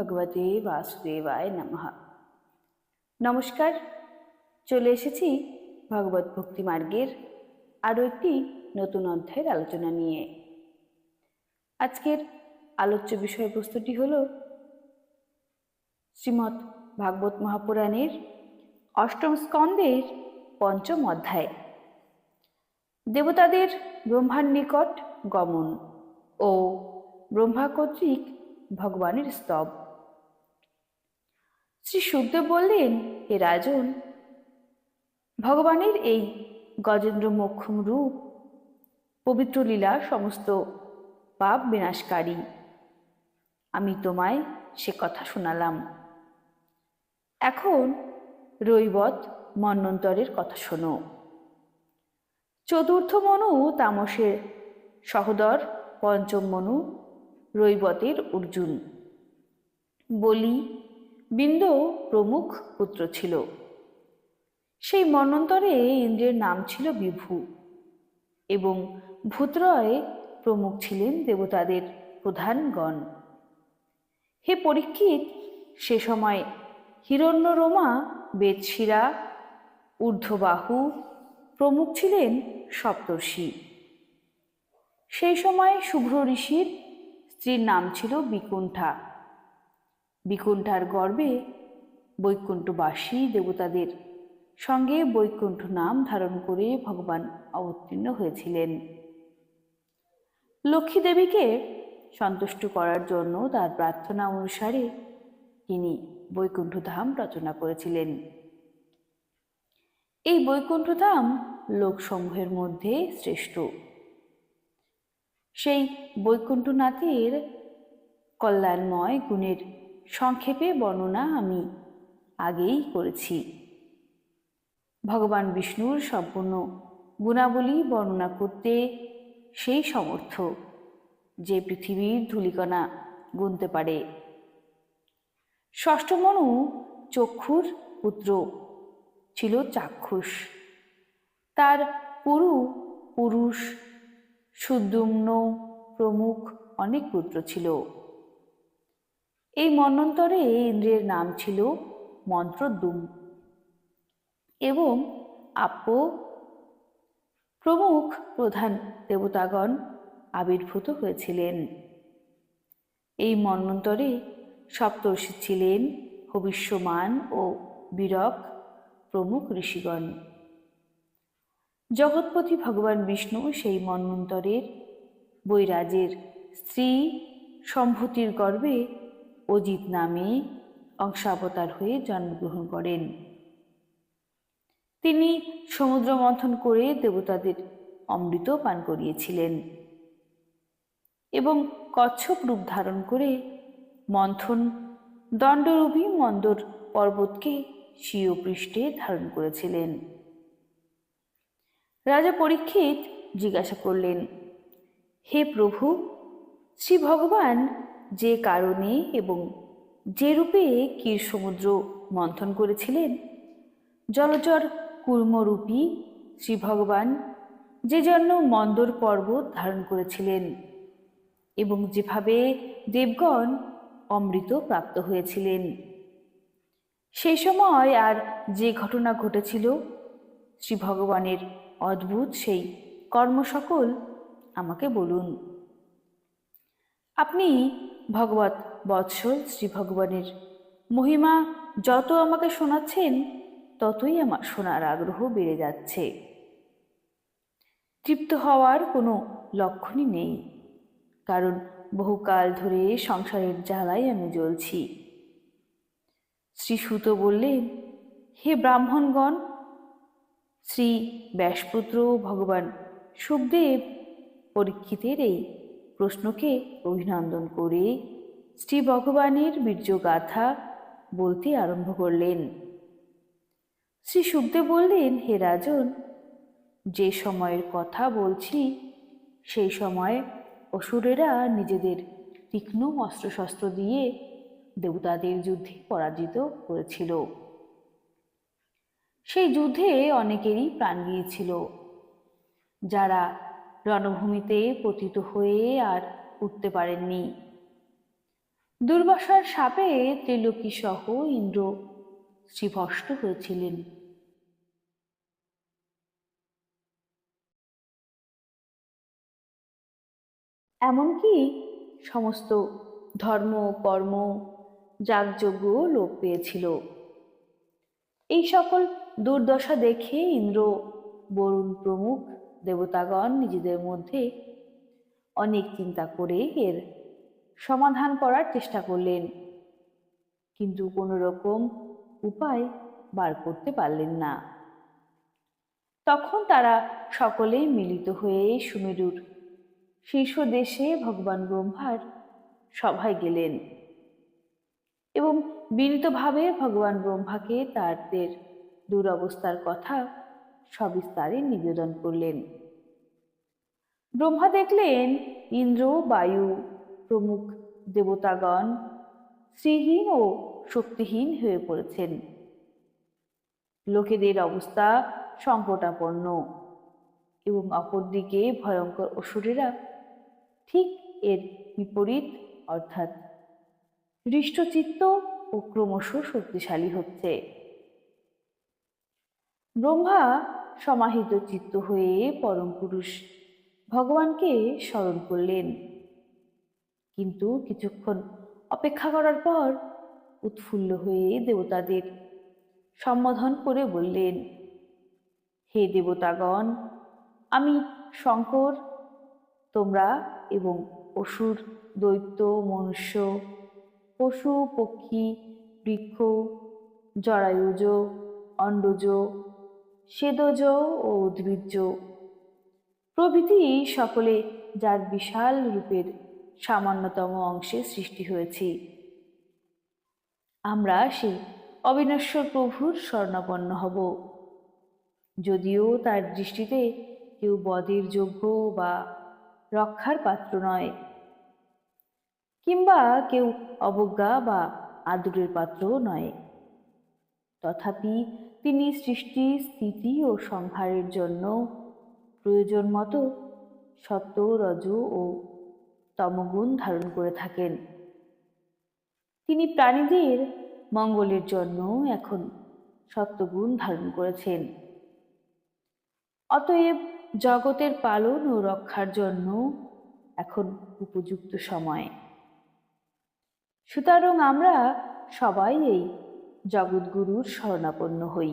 ভগবতে বাসুদেবায় নমঃ। নমস্কার, চলে এসেছি ভগবত ভক্তি মার্গের আরও একটি নতুন অধ্যায়ের আলোচনা নিয়ে। আজকের আলোচ্য বিষয়বস্তুটি হল শ্রীমদ্ ভাগবত মহাপুরাণের অষ্টম স্কন্ধের পঞ্চম অধ্যায়, দেবতাদের ব্রহ্মার নিকট গমন ও ব্রহ্মা কর্তৃক ভগবানের স্তব। শ্রী শুকদেব বললেন, হে রাজন, ভগবানের এই গজেন্দ্র মোক্ষম রূপ পবিত্র লীলা সমস্ত পাপ বিনাশকারী। আমি তোমায় সে কথা শোনালাম। এখন রৈবত মন্বন্তরের কথা শোনো। চতুর্থ মনু তামসের সহোদর, পঞ্চম মনু রৈবতের অর্জুন, বলি, বিন্দ প্রমুখ পুত্র ছিল। সেই মন্বন্তরে ইন্দ্রের নাম ছিল বিভু এবং ভূত্রয় প্রমুখ ছিলেন দেবতাদের প্রধানগণ। হে পরীক্ষিত, সে সময় হিরণ্যরোমা, বেদশিরা, ঊর্ধ্ববাহু প্রমুখ ছিলেন সপ্তর্ষি। সেই সময় শুভ্র ঋষির স্ত্রীর নাম ছিল বিকুণ্ঠা। বিকুণ্ঠার গর্ভে বৈকুণ্ঠবাসী দেবতাদের সঙ্গে বৈকুণ্ঠ নাম ধারণ করে ভগবান অবতীর্ণ হয়েছিলেন। লক্ষ্মী দেবীকে সন্তুষ্ট করার জন্য তার প্রার্থনা অনুসারে তিনি বৈকুণ্ঠধাম রচনা করেছিলেন। এই বৈকুণ্ঠধাম লোকসমূহের মধ্যে শ্রেষ্ঠ। সেই বৈকুণ্ঠনাথের কল্যাণময় গুণের সংক্ষেপে বর্ণনা আমি আগেই করেছি। ভগবান বিষ্ণুর সম্পূর্ণ গুণাবলী বর্ণনা করতে সেই সমর্থ যে পৃথিবীর ধূলিকণা গুনতে পারে। ষষ্ঠ মনু চক্ষুর পুত্র ছিল চাক্ষুষ। তার পুরুষ, সুদ্যুম্ন প্রমুখ অনেক পুত্র ছিল। এই মন্বন্তরে ইন্দ্রের নাম ছিল মন্ত্রদ্যুম এবং আপ্য প্রমুখ প্রধান দেবতাগণ আবির্ভূত হয়েছিলেন। এই মন্বন্তরে সপ্তর্ষি ছিলেন হবিষ্যমান ও বীরক প্রমুখ ঋষিগণ। জগৎপতি ভগবান বিষ্ণু সেই মন্বন্তরের বৈরাজের স্ত্রী সম্ভূতির গর্ভে অজিত নামে অংশাবতার হয়ে জন্মগ্রহণ করেন। তিনি সমুদ্র মন্থন করে দেবতাদের অমৃত পান করিয়েছিলেন এবং কচ্ছপ রূপ ধারণ করে মন্থন দণ্ডরূপী মন্দর পর্বতকে স্বীয় পৃষ্ঠে ধারণ করেছিলেন। রাজা পরীক্ষিত জিজ্ঞাসা করলেন, হে প্রভু, শ্রী ভগবান যে কারণে এবং যে রূপে ক্ষীর সমুদ্র মন্থন করেছিলেন, জলচর কূর্মরূপী শ্রী ভগবান যে জন্য মন্দর পর্বত ধারণ করেছিলেন এবং যেভাবে দেবগণ অমৃত প্রাপ্ত হয়েছিলেন, সেই সময় আর যে ঘটনা ঘটেছিল, শ্রী ভগবানের অদ্ভুত সেই কর্ম সকল আমাকে বলুন। আপনি ভগবৎ বৎসল শ্রী ভগবানের মহিমা যত আমাকে শোনাচ্ছেন, ততই আমার শোনার আগ্রহ বেড়ে যাচ্ছে। তৃপ্ত হওয়ার কোনো লক্ষণই নেই, কারণ বহুকাল ধরে সংসারের জ্বালায় আমি জ্বলছি। শ্রী সুত বললেন, হে ব্রাহ্মণগণ, শ্রী ব্যাসপুত্র ভগবান শুকদেব পরীক্ষিতের এই প্রশ্নকে অভিনন্দন করে শ্রী ভগবানের বীর্যগাথা বলতে আরম্ভ করলেন। শ্রী শুকদেব বললেন, হে রাজন, যে সময়ের কথা বলছি সেই সময় অসুরেরা নিজেদের তীক্ষ্ণ অস্ত্রশস্ত্র দিয়ে দেবতাদের যুদ্ধে পরাজিত করেছিল। সেই যুদ্ধে অনেকেরই প্রাণ গিয়েছিল। যারা রণভূমিতে পতিত হয়ে আর উঠতে পারেননি, দুর্বাসার শাপে ত্রিলোকী সহ ইন্দ্র শ্রীভস্ম হয়েছিলেন। এমনকি সমস্ত ধর্ম কর্ম যাগযজ্ঞ লোপ পেয়েছিল। এই সকল দুর্দশা দেখে ইন্দ্র, বরুণ প্রমুখ দেবতাগণ নিজেদের মধ্যে অনেক চিন্তা করে এর সমাধান করার চেষ্টা করলেন, কিন্তু কোনো রকম উপায় বার করতে পারলেন না। তখন তারা সকলে মিলিত হয়ে সুমেরুর শীর্ষদেশে ভগবান ব্রহ্মার সভায় গেলেন এবং বিনীতভাবে ভগবান ব্রহ্মাকে তাদের দুরবস্থার কথা সবিস্তারে নিবেদন করলেন। ব্রহ্মা দেখলেন ইন্দ্র, বায়ু প্রমুখ দেবতাগণ শ্রীহীন ও শক্তিহীন হয়ে পড়েছেন। লোকেদের অবস্থা সংকটাপন্ন এবং অপরদিকে ভয়ঙ্কর অসুরেরা ঠিক এর বিপরীত, অর্থাৎ হৃষ্টচিত্ত ও ক্রমশ শক্তিশালী হচ্ছে। ব্রহ্মা সমাহিত চিত্ত হয়ে পরম পুরুষ ভগবানকে স্মরণ করলেন, কিন্তু কিছুক্ষণ অপেক্ষা করার পর উৎফুল্ল হয়ে দেবতাদের সম্বোধন করে বললেন, হে দেবতাগণ, আমি শঙ্কর, তোমরা এবং অসুর, দৈত্য, মনুষ্য, পশু, পক্ষী, বৃক্ষ, জরায়ুজ, অণ্ডজ, স্বেদজ ও উদ্ভিজ্জ প্রভৃতি সকলে যার বিশাল রূপের সামান্যতম অংশে সৃষ্টি হয়েছি, আমরা সেই অবিনশ্বর প্রভুর শরণাপন্ন হব। যদিও তার দৃষ্টিতে কেউ বদের যোগ্য বা রক্ষার পাত্র নয়, কিংবা কেউ অবজ্ঞা বা আদরের পাত্রও নয়, তথাপি তিনি সৃষ্টি, স্থিতি ও সংহারের জন্য প্রয়োজন মতো সত্য, রজ ও তমগুণ ধারণ করে থাকেন। তিনি প্রাণীদের মঙ্গলের জন্য এখন সত্যগুণ ধারণ করেছেন। অতএব জগতের পালন ও রক্ষার জন্য এখন উপযুক্ত সময়। সুতরাং আমরা সবাই এই জগৎগুরুর শরণাপন্ন হই।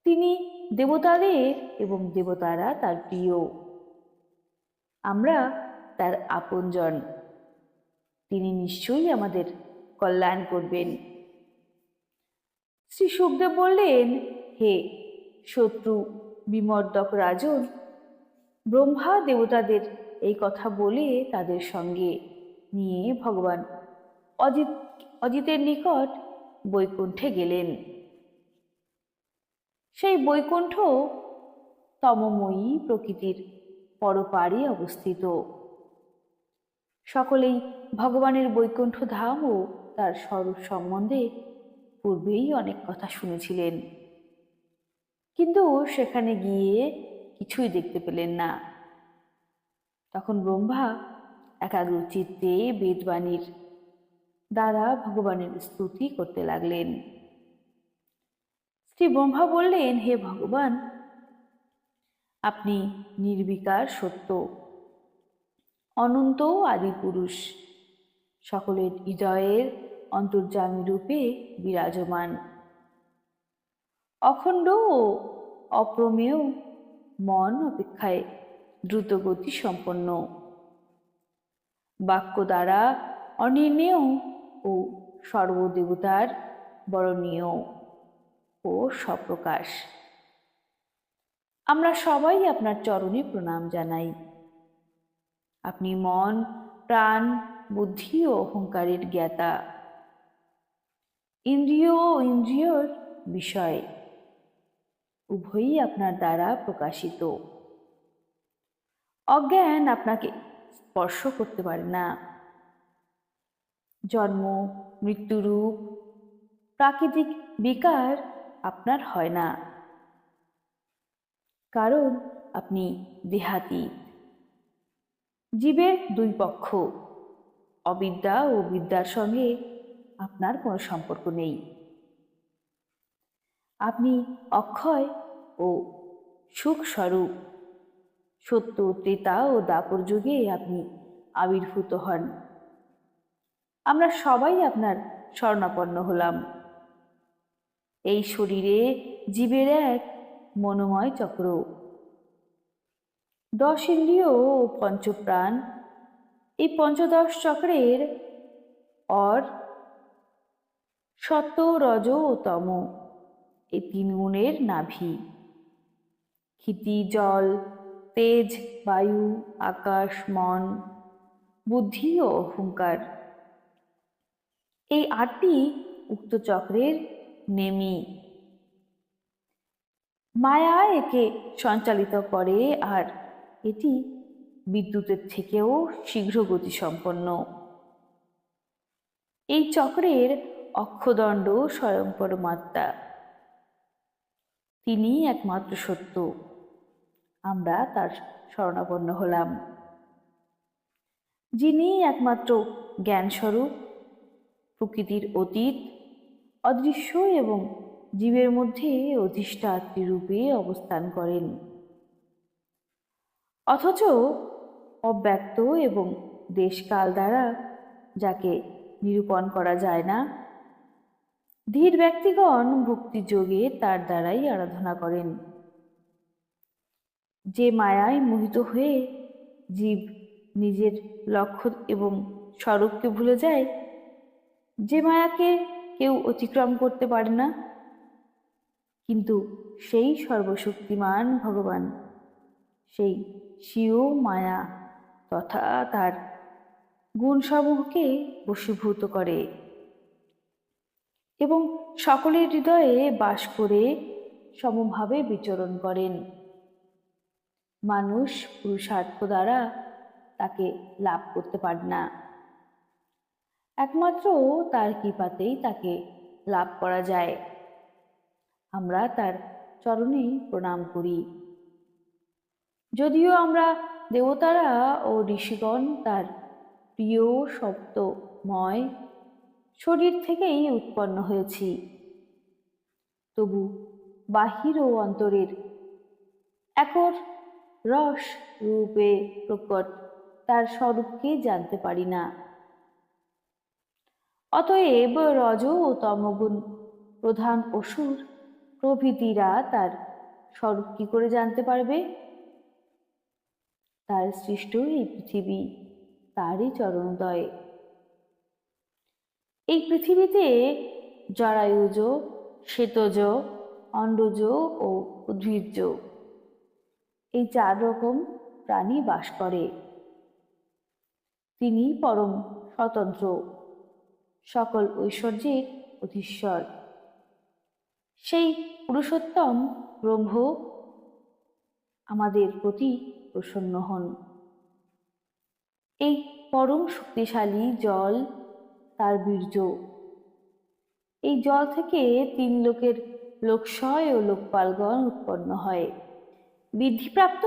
তিনি দেবতাদের এবং দেবতারা তার প্রিয়, আমরা তার আপনজন। তিনি নিশ্চয়ই আমাদের কল্যাণ করবেন। শ্রী শুকদেব বললেন, হে শত্রু বিমর্দক রাজন, ব্রহ্মা দেবতাদের এই কথা বলে তাদের সঙ্গে নিয়ে ভগবান অজিতের নিকট বৈকুণ্ঠে গেলেন। সেই বৈকুণ্ঠ তমময়ী প্রকৃতির পরপারে অবস্থিত। সকলেই ভগবানের বৈকুণ্ঠ ধাম ও তার স্বরূপ সম্বন্ধে পূর্বেই অনেক কথা শুনেছিলেন, কিন্তু সেখানে গিয়ে কিছুই দেখতে পেলেন না। তখন ব্রহ্মা একাগ্র চিত্তে বেদবাণীর দ্বারা ভগবানের স্তুতি করতে লাগলেন। শ্রী ব্রহ্মা বললেন, হে ভগবান, আপনি নির্বিকার সত্য, অনন্ত আদি পুরুষ, সকলের হৃদয়ের অন্তর্যামী রূপে বিরাজমান, অখণ্ড ও অপ্রমেয়, মন অপেক্ষায় দ্রুতগতি সম্পন্ন, বাক্য দ্বারা অনির্ণেয় ও সর্বদেবতার বরণীয় ও সপ্রকাশ। আমরা সবাই আপনার চরণে প্রণাম জানাই। আপনি মন, প্রাণ, বুদ্ধি ও অহংকারের জ্ঞাতা, ইন্দ্রিয় ও ইন্দ্রিয়র বিষয় উভয়ই আপনার দ্বারা প্রকাশিত। অজ্ঞান আপনাকে স্পর্শ করতে পারে না। জন্ম, মৃত্যুরূপ প্রাকৃতিক বিকার আপনার হয় না, কারণ আপনি দেহাতীত। জীবের দুই পক্ষ, অবিদ্যা ও বিদ্যার সঙ্গে আপনার কোনো সম্পর্ক নেই। আপনি অক্ষয় ও সুখ স্বরূপ। সত্য, ত্রেতা ও দাপর যুগে আপনি আবির্ভূত হন। আমরা সবাই আপনার শরণাপন্ন হলাম। এই শরীরে জীবের এক মনোময় চক্র, 10 ইন্দ্রিয় ও পঞ্চপ্রাণ, এই পঞ্চদশ চক্রের অর, সত্য, রজ ও তম, এই 3 গুণের নাভি। ক্ষিতি, জল, তেজ, বায়ু, আকাশ, মন, বুদ্ধি ও অহংকার, এই 8টি উক্ত চক্রের নেমি। মায়া একে সঞ্চালিত করে, আর এটি বিদ্যুতের থেকেও শীঘ্র গতিসম্পন্ন। এই চক্রের অক্ষদণ্ড স্বয়ং পরমাত্মা, তিনি একমাত্র সত্য। আমরা তার শরণাপন্ন হলাম। যিনি একমাত্র জ্ঞানস্বরূপ, প্রকৃতির অতীত, অদৃশ্য এবং জীবের মধ্যে অধিষ্ঠাত্রী রূপে অবস্থান করেন, অথচ অব্যক্ত এবং দেশকাল দ্বারা যাকে নিরূপণ করা যায় না। ধীর ব্যক্তিগণ ভক্তিযোগে তার দ্বারাই আরাধনা করেন। যে মায়ায় মোহিত হয়ে জীব নিজের লক্ষ্য এবং স্বরূপকে ভুলে যায়, যে মায়াকে কেউ অতিক্রম করতে পারে না, কিন্তু সেই সর্বশক্তিমান ভগবান, সেই স্বীয় মায়া তথা তার গুণসমূহকে বশীভূত করে এবং সকলের হৃদয়ে বাস করে সমভাবে বিচরণ করেন। মানুষ পুরুষার্থ দ্বারা তাকে লাভ করতে পারে না, একমাত্র তার কৃপাতেই তাকে লাভ করা যায়। আমরা তার চরণে প্রণাম করি। যদিও আমরা দেবতারা ও ঋষিগণ তার প্রিয় সপ্তময় শরীর থেকেই উৎপন্ন হয়েছি, তবু বাহির ও অন্তরের একর রস রূপে প্রকট তার স্বরূপকে জানতে পারি না। অতএব রজ ও তমগুণ প্রধান অসুর প্রভৃতিরা তার স্বরূপ কি করে জানতে পারবে? তার সৃষ্ট এই পৃথিবী তারই চরণোদয়। এই পৃথিবীতে জরায়ুজ, শ্বেতজ, অণ্ডজ ও উদ্ভিজ্জ, এই 4 রকম প্রাণী বাস করে। তিনি পরম স্বতন্ত্র, সকল ঐশ্বর্যের অধীশ্বর। সেই পুরুষোত্তম ব্রহ্ম আমাদের প্রতি প্রসন্ন হন। এই পরম শক্তিশালী জল তার বীর্য। এই জল থেকে 3 লোকের লোকশয় ও লোকপালগণ উৎপন্ন হয়, বৃদ্ধিপ্রাপ্ত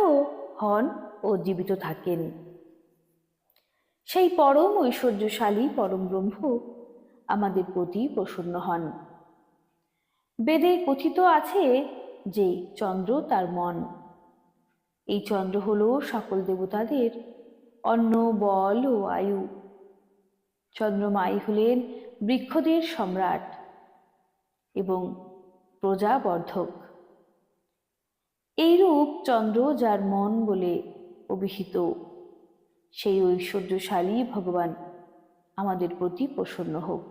হন ও জীবিত থাকেন। সেই পরম ঐশ্বর্যশালী পরম ব্রহ্ম আমাদের প্রতি প্রসন্ন হন। বেদে কথিত আছে যে চন্দ্র তার মন। এই চন্দ্র হল সকল দেবতাদের অন্ন, বল ও আয়ু। চন্দ্রমাই হলেন বৃক্ষদের সম্রাট এবং প্রজাবর্ধক। এইরূপ চন্দ্র যার মন বলে অভিহিত, সেই ঐশ্বর্যশালী ভগবান আমাদের প্রতি প্রসন্ন হোক।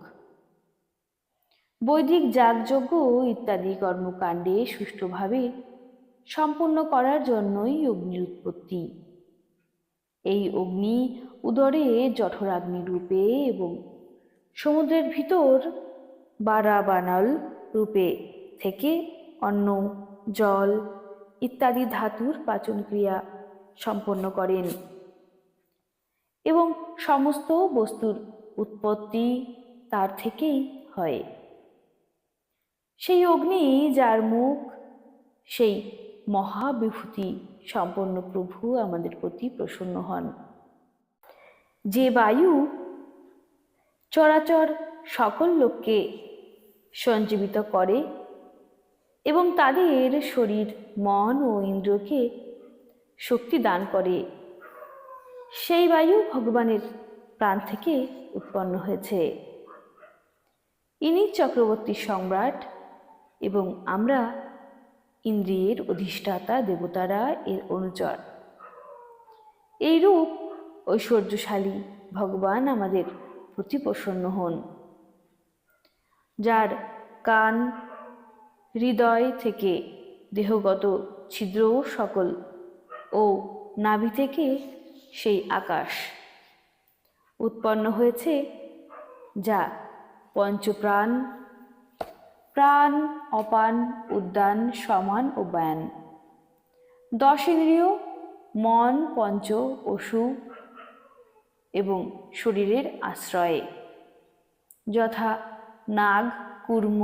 বৈদিক যাগযজ্ঞ ইত্যাদি কর্মকাণ্ডে সুষ্ঠুভাবে সম্পন্ন করার জন্যই অগ্নির উৎপত্তি। এই অগ্নি উদরে জঠরাগ্নি রূপে এবং সমুদ্রের ভিতর বারাবানল রূপে থেকে অন্ন, জল ইত্যাদি ধাতুর পাচন ক্রিয়া সম্পন্ন করেন এবং সমস্ত বস্তুর উৎপত্তি তার থেকেই হয়। সেই অগ্নি যার মুখ, সেই মহাবিভূতি সম্পন্ন প্রভু আমাদের প্রতি প্রসন্ন হন। যে বায়ু চরাচর সকল লোককে সঞ্জীবিত করে এবং তাদের শরীর, মন ও ইন্দ্রিয়কে শক্তি দান করে। সেই বায়ু ভগবানের প্রাণ থেকে উৎপন্ন হয়েছে। ইনি চক্রবর্তী সম্রাট এবং আমরা ইন্দ্রিয়ের অধিষ্ঠাতা দেবতারা এর অনুচর। এইরূপ ঐশ্বর্যশালী ভগবান আমাদের প্রতি প্রসন্ন হন। যার কান, হৃদয় থেকে দেহগত ছিদ্র সকল ও নাভি থেকে সেই আকাশ উৎপন্ন হয়েছে, যা পঞ্চপ্রাণ, প্রাণ, অপান, উদ্যান, সমান ও ব্যান, 10 ইন্দ্রিয়, মন, পঞ্চ পশু এবং শরীরের আশ্রয়ে, যথা নাগ, কুর্ম,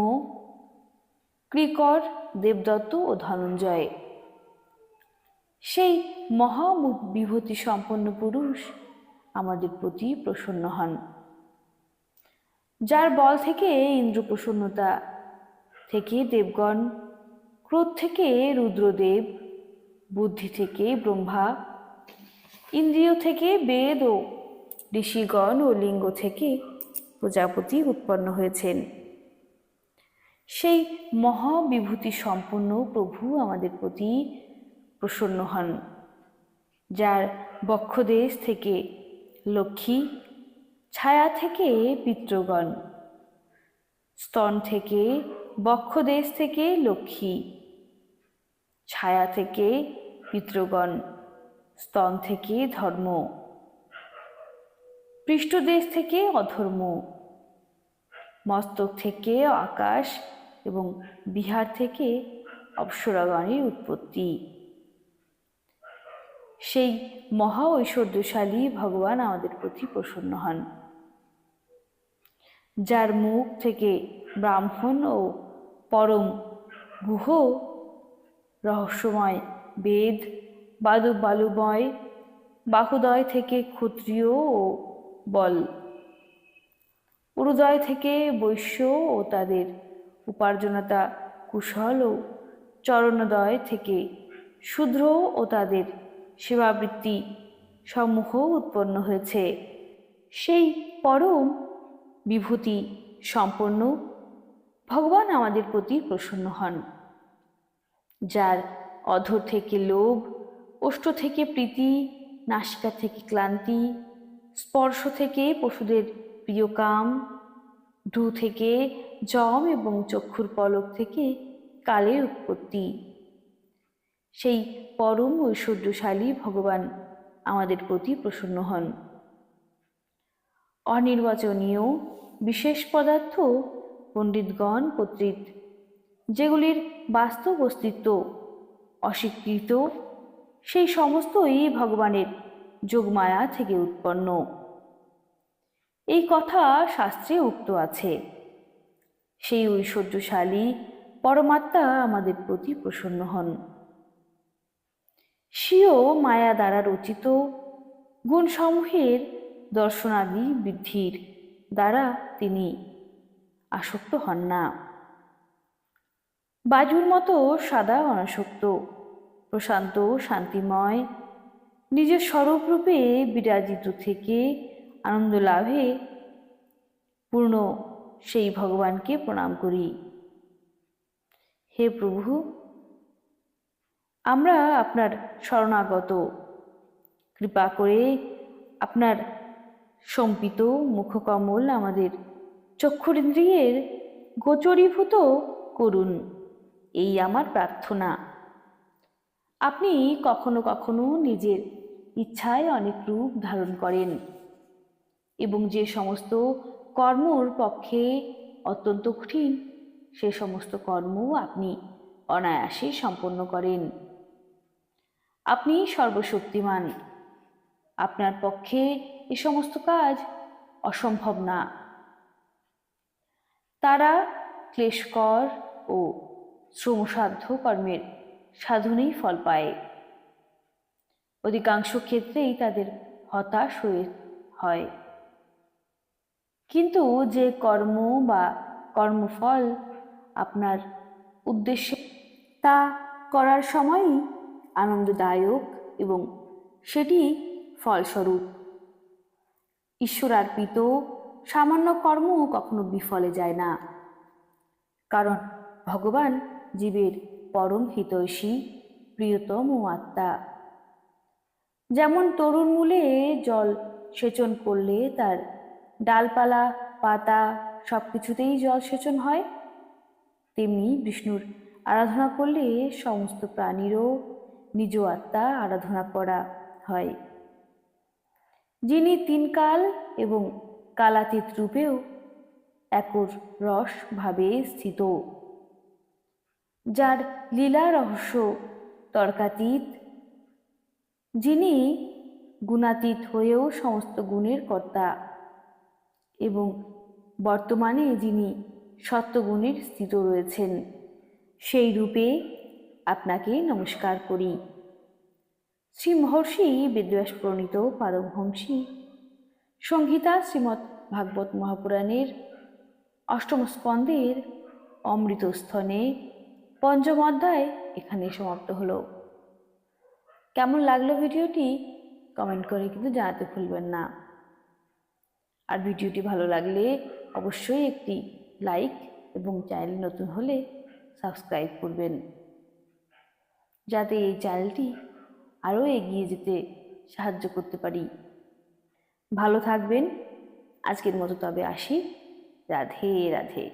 কৃকর, দেবদত্ত ও ধনঞ্জয়। সেই মহাবিভূতি সম্পন্ন পুরুষ আমাদের প্রতি প্রসন্ন হন। যার বল থেকে ইন্দ্র প্রসন্নতা থেকে দেবগণ, ক্রোধ থেকে রুদ্রদেব, বুদ্ধি থেকে ব্রহ্মা, ইন্দ্রিয় থেকে বেদ ও ঋষিগণ ও লিঙ্গ থেকে প্রজাপতি উৎপন্ন হয়েছেন। সেই মহাবিভূতি সম্পন্ন প্রভু আমাদের প্রতি প্রসন্ন হন। যার বক্ষদেশ থেকে লক্ষ্মী, ছায়া থেকে পিতৃগণ, স্তন থেকে, বক্ষদেশ থেকে লক্ষ্মী, ছায়া থেকে পিতৃগণ, স্তন থেকে ধর্ম, পৃষ্ঠদেশ থেকে অধর্ম, মস্তক থেকে আকাশ এবং বিহার থেকে অপ্সরাগণের উৎপত্তি। সেই মহা ঐশ্বর্যশালী ভগবান আমাদের প্রতি প্রসন্ন হন। যার মুখ থেকে ব্রাহ্মণ ও পরম গুহ রহস্যময় বেদ, বালুময় বাহুদয় থেকে ক্ষত্রিয় ও বল, উরুদয় থেকে বৈশ্য ও তাদের উপার্জনতা কুশল ও চরণোদয় থেকে শূদ্র ও তাদের সেবাবৃত্তি সমূহ উৎপন্ন হয়েছে। সেই পরম বিভূতি সম্পন্ন ভগবান আমাদের প্রতি প্রসন্ন হন। যার অধর থেকে লোভ, ওষ্ঠ থেকে প্রীতি, নাসিকা থেকে ক্লান্তি, স্পর্শ থেকে পশুদের প্রিয় কাম, ভ্রু থেকে যম এবং চক্ষুর পলক থেকে কালের উৎপত্তি। সেই পরম ঐশ্বর্যশালী ভগবান আমাদের প্রতি প্রসন্ন হন। অনির্বাচনীয় বিশেষ পদার্থ পণ্ডিতগণ কর্তৃক যেগুলির বাস্তব অস্তিত্ব অস্বীকৃত, সেই সমস্তই ভগবানের যোগমায়া থেকে উৎপন্ন। এই কথা শাস্ত্রে উক্ত আছে। সেই ঐশ্বর্যশালী পরমাত্মা আমাদের প্রতি প্রসন্ন হন। স্বীয় মায়া দ্বারা রচিত গুণসমূহের দর্শনাদি বৃদ্ধির দ্বারা তিনি আসক্ত হন না। বায়ুর মতো সাদা অনাসক্ত, প্রশান্ত, শান্তিময়, নিজের স্বরূপরূপে বিরাজিত থেকে আনন্দ লাভে পূর্ণ সেই ভগবানকে প্রণাম করি। হে প্রভু, আমরা আপনার শরণাগত, কৃপা করে আপনার সম্পিত মুখকমল আমাদের চক্ষুরিন্দ্রিয়ের গোচরীভূত করুন, এই আমার প্রার্থনা। আপনি কখনো কখনো নিজের ইচ্ছায় অনেক রূপ ধারণ করেন এবং যে সমস্ত কর্মর পক্ষে অত্যন্ত কঠিন সে সমস্ত কর্ম আপনি অনায়াসে সম্পন্ন করেন। আপনি সর্বশক্তিমান, আপনার পক্ষে এ সমস্ত কাজ অসম্ভব না। তারা ক্লেশকর ও শ্রমসাধ্য কর্মের সাধনেই ফল পায়। অধিকাংশ ক্ষেত্রেই তাদের হতাশ হয়, কিন্তু যে কর্ম বা কর্মফল আপনার উদ্দেশ্য, তা করার সময়ই আনন্দদায়ক এবং সেটি ফলস্বরূপ। ঈশ্বরার্পিত সামান্য কর্ম কখনো বিফলে যায় না, কারণ ভগবান জীবের পরম হিতৈষী প্রিয়তম আত্মা। যেমন তরুর মূলে জল সেচন করলে তার ডালপালা পাতা সবকিছুতেই জল সেচন হয়, তেমনি বিষ্ণুর আরাধনা করলে সমস্ত প্রাণীরও নিজ আত্মা আরাধনা করা হয়, যিনি তিন কাল এবং কালাতীত রূপেও একর রস ভাবে স্থিত, যার লীলা রহস্য তর্কাতীত, যিনি গুণাতীত হয়েও সমস্ত গুণের কর্তা এবং বর্তমানে যিনি সত্যগুণের স্থিত রয়েছেন, সেই রূপে আপনাকে নমস্কার করি। শ্রী মহর্ষি বেদব্যাস প্রণীত পারমহংসী সংহিতা শ্রীমদ্ ভাগবত মহাপুরাণের অষ্টম স্কন্ধের অমৃতস্থনে পঞ্চম অধ্যায় এখানে সমাপ্ত হলো। কেমন লাগলো ভিডিওটি কমেন্ট করে কিন্তু জানাতে ভুলবেন না। আর ভিডিওটি ভালো লাগলে অবশ্যই একটি লাইক এবং চ্যানেল নতুন হলে সাবস্ক্রাইব করবেন, যাতে এই চ্যানেলটি আরও এগিয়ে যেতে সাহায্য করতে পারি। ভালো থাকবেন। আজকের মতো তবে আসি। রাধে রাধে।